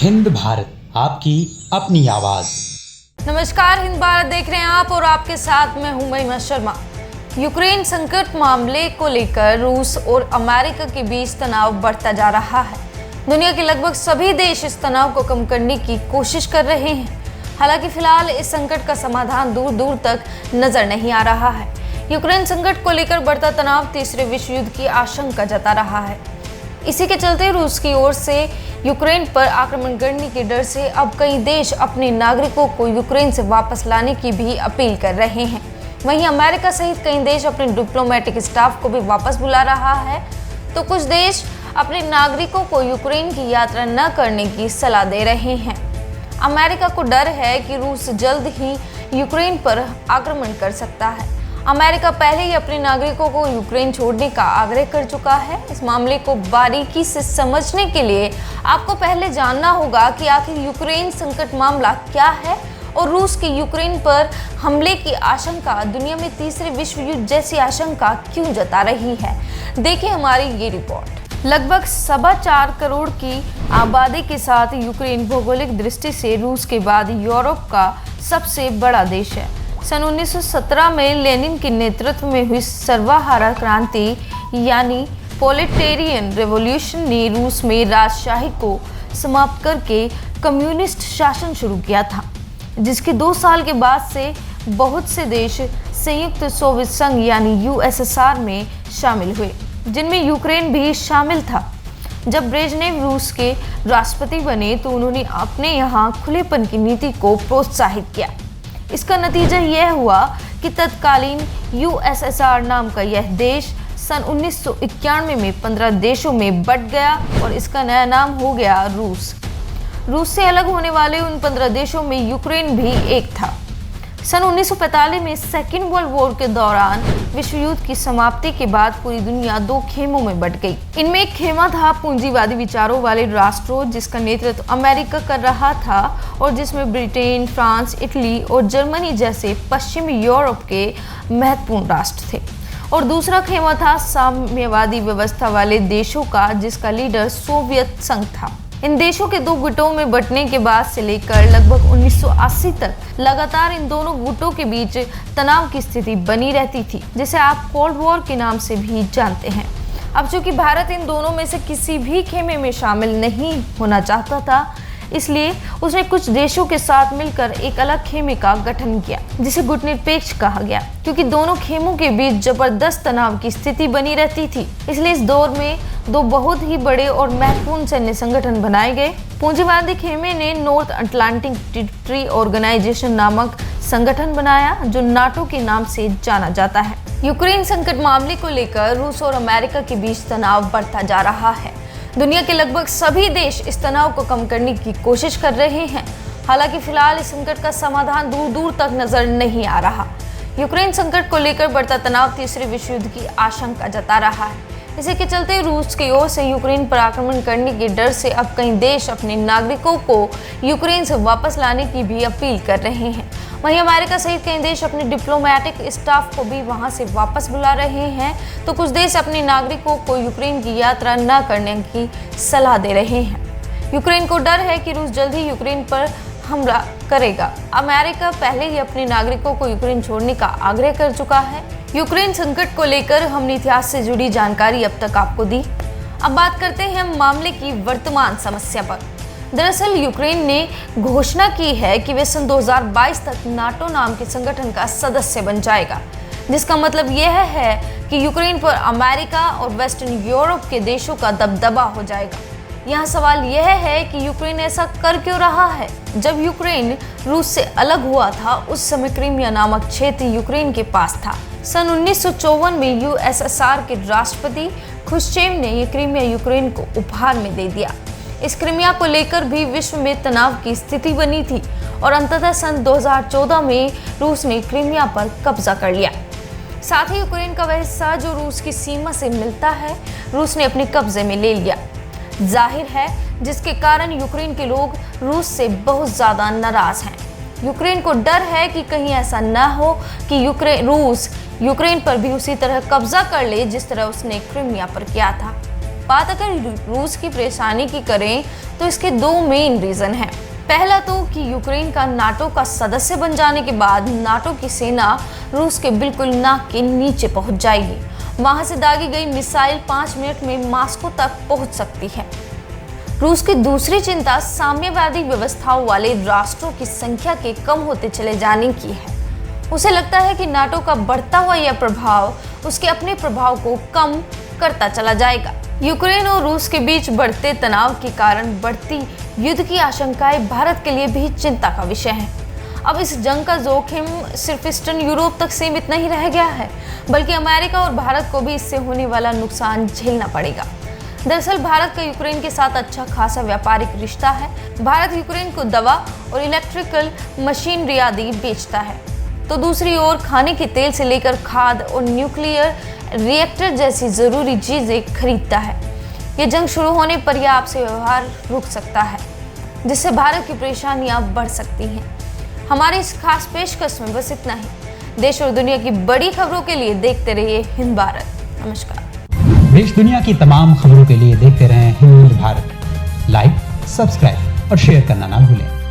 हिंद भारत, आपकी अपनी आवाज। नमस्कार, हिंद भारत देख रहे हैं आप और आपके साथ मैं हूं महिमा शर्मा। यूक्रेन संकट मामले को लेकर रूस और अमेरिका के बीच तनाव बढ़ता जा रहा है। दुनिया के लगभग सभी देश इस तनाव को कम करने की कोशिश कर रहे हैं। हालांकि फिलहाल इस संकट का समाधान दूर दूर तक नजर नहीं आ रहा है। यूक्रेन संकट को लेकर बढ़ता तनाव तीसरे विश्व युद्ध की आशंका जता रहा है। इसी के चलते रूस की ओर से यूक्रेन पर आक्रमण करने के डर से अब कई देश अपने नागरिकों को यूक्रेन से वापस लाने की भी अपील कर रहे हैं। वहीं अमेरिका सहित कई देश अपने डिप्लोमेटिक स्टाफ को भी वापस बुला रहा है, तो कुछ देश अपने नागरिकों को यूक्रेन की यात्रा न करने की सलाह दे रहे हैं। अमेरिका को डर है कि रूस जल्द ही यूक्रेन पर आक्रमण कर सकता है। अमेरिका पहले ही अपने नागरिकों को यूक्रेन छोड़ने का आग्रह कर चुका है। इस मामले को बारीकी से समझने के लिए आपको पहले जानना होगा कि आखिर यूक्रेन संकट मामला क्या है और रूस की यूक्रेन पर हमले की आशंका दुनिया में तीसरे विश्व युद्ध जैसी आशंका क्यों जता रही है। देखिए हमारी ये रिपोर्ट। लगभग 4.25 करोड़ की आबादी के साथ यूक्रेन भौगोलिक दृष्टि से रूस के बाद यूरोप का सबसे बड़ा देश है। सन 1917 में लेनिन के नेतृत्व में हुई सर्वहारा क्रांति यानी प्रोलेटेरियन रेवोल्यूशन ने रूस में राजशाही को समाप्त करके कम्युनिस्ट शासन शुरू किया था, जिसके 2 साल के बाद से बहुत से देश संयुक्त सोवियत संघ यानी यूएसएसआर में शामिल हुए, जिनमें यूक्रेन भी शामिल था। जब ब्रेजनेव रूस के राष्ट्रपति बने तो उन्होंने अपने यहाँ खुलेपन की नीति को प्रोत्साहित किया। इसका नतीजा यह हुआ कि तत्कालीन यूएसएसआर नाम का यह देश सन 1991 में 15 देशों में बंट गया और इसका नया नाम हो गया रूस। रूस से अलग होने वाले उन 15 देशों में यूक्रेन भी एक था। सन 1945 में सेकेंड वर्ल्ड वॉर के दौरान विश्व युद्ध की समाप्ति के बाद पूरी दुनिया 2 खेमों में बंट गई। इनमें एक खेमा था पूंजीवादी विचारों वाले राष्ट्रों, जिसका नेतृत्व अमेरिका कर रहा था और जिसमें ब्रिटेन, फ्रांस, इटली और जर्मनी जैसे पश्चिमी यूरोप के महत्वपूर्ण राष्ट्र थे। और दूसरा खेमा था साम्यवादी व्यवस्था वाले देशों का, जिसका लीडर सोवियत संघ था। इन देशों के 2 गुटों में बंटने के बाद से लेकर लगभग 1980 तक लगातार इन दोनों गुटों के बीच तनाव की स्थिति बनी रहती थी, जिसे आप कोल्ड वॉर के नाम से भी जानते हैं। अब चूंकि भारत इन दोनों में से किसी भी खेमे में शामिल नहीं होना चाहता था, इसलिए उसने कुछ देशों के साथ मिलकर एक अलग खेमे का गठन किया, जिसे गुटनिरपेक्ष कहा गया। क्योंकि दोनों खेमों के बीच जबरदस्त तनाव की स्थिति बनी रहती थी, इसलिए इस दौर में 2 बहुत ही बड़े और महत्वपूर्ण सैन्य संगठन बनाए गए। पूंजीवादी खेमे ने नॉर्थ अटलांटिक ट्रीटी ऑर्गेनाइजेशन नामक संगठन बनाया, जो नाटो के नाम से जाना जाता है। यूक्रेन संकट मामले को लेकर रूस और अमेरिका के बीच तनाव बढ़ता जा रहा है। दुनिया के लगभग सभी देश इस तनाव को कम करने की कोशिश कर रहे हैं। हालांकि फिलहाल इस संकट का समाधान दूर दूर तक नजर नहीं आ रहा। यूक्रेन संकट को लेकर बढ़ता तनाव तीसरे विश्व युद्ध की आशंका जता रहा है। इसी के चलते रूस की ओर से यूक्रेन पर आक्रमण करने के डर से अब कई देश अपने नागरिकों को यूक्रेन से वापस लाने की भी अपील कर रहे हैं। वहीं अमेरिका सहित कई देश अपने डिप्लोमेटिक स्टाफ को भी वहां से वापस बुला रहे हैं, तो कुछ देश अपने नागरिकों को यूक्रेन की यात्रा न करने की सलाह दे रहे हैं। यूक्रेन को डर है कि रूस जल्द ही यूक्रेन पर हमला करेगा। अमेरिका पहले ही अपने नागरिकों को यूक्रेन छोड़ने का आग्रह कर चुका है। यूक्रेन संकट को लेकर हमने इतिहास से जुड़ी जानकारी अब तक आपको दी। अब बात करते हैं मामले की वर्तमान समस्या पर। दरअसल यूक्रेन ने घोषणा की है कि वे सन 2022 तक नाटो नाम के संगठन का सदस्य बन जाएगा, जिसका मतलब यह है कि यूक्रेन पर अमेरिका और वेस्टर्न यूरोप के देशों का दबदबा हो जाएगा। यहाँ सवाल यह है कि यूक्रेन ऐसा कर क्यों रहा है। जब यूक्रेन रूस से अलग हुआ था, उस समय क्रीमिया नामक क्षेत्र यूक्रेन के पास था। सन 1954 में यूएसएसआर के राष्ट्रपति खुश्चेव ने ये क्रीमिया यूक्रेन को उपहार में दे दिया। इस क्रीमिया को लेकर भी विश्व में तनाव की स्थिति बनी थी और अंततः सन 2014 में रूस ने क्रीमिया पर कब्जा कर लिया। साथ ही यूक्रेन का वह हिस्सा जो रूस की सीमा से मिलता है, रूस ने अपने कब्जे में ले लिया। जाहिर है, जिसके कारण यूक्रेन के लोग रूस से बहुत ज्यादा नाराज हैं। यूक्रेन को डर है कि कहीं ऐसा न हो कि रूस यूक्रेन पर भी उसी तरह कब्जा कर ले जिस तरह उसने क्रीमिया पर किया था। बात अगर रूस की परेशानी की करें तो इसके दो मेन रीजन हैं। पहला तो कि यूक्रेन का नाटो का सदस्य बन जाने के बाद नाटो की सेना रूस के बिल्कुल नाक के नीचे पहुंच जाएगी। वहां से दागी गई मिसाइल 5 मिनट में मॉस्को तक पहुंच सकती है। रूस की दूसरी चिंता साम्यवादी व्यवस्थाओं वाले राष्ट्रों की संख्या के कम होते चले जाने की है। उसे लगता है कि नाटो का बढ़ता हुआ यह प्रभाव उसके अपने प्रभाव को कम करता चला जाएगा। यूक्रेन और रूस के बीच बढ़ते तनाव के कारण बढ़ती युद्ध की आशंकाएं भारत के लिए भी चिंता का विषय है। अब इस जंग का जोखिम सिर्फ ईस्टर्न यूरोप तक सीमित नहीं रह गया है, बल्कि अमेरिका और भारत को भी इससे होने वाला नुकसान झेलना पड़ेगा। दरअसल भारत का यूक्रेन के साथ अच्छा खासा व्यापारिक रिश्ता है। भारत यूक्रेन को दवा और इलेक्ट्रिकल मशीनरी आदि बेचता है, तो दूसरी ओर खाने के तेल से लेकर खाद और न्यूक्लियर रिएक्टर जैसी जरूरी चीजें खरीदता है। ये जंग शुरू होने पर यह आपसे व्यवहार रुक सकता है, जिससे भारत की परेशानियां बढ़ सकती हैं। हमारी इस खास पेशकश में बस इतना ही। देश और दुनिया की बड़ी खबरों के लिए देखते रहिए हिंद भारत। नमस्कार। देश दुनिया की तमाम खबरों के लिए देखते रहें हिंद भारत। लाइक, सब्सक्राइब और शेयर करना ना भूलें।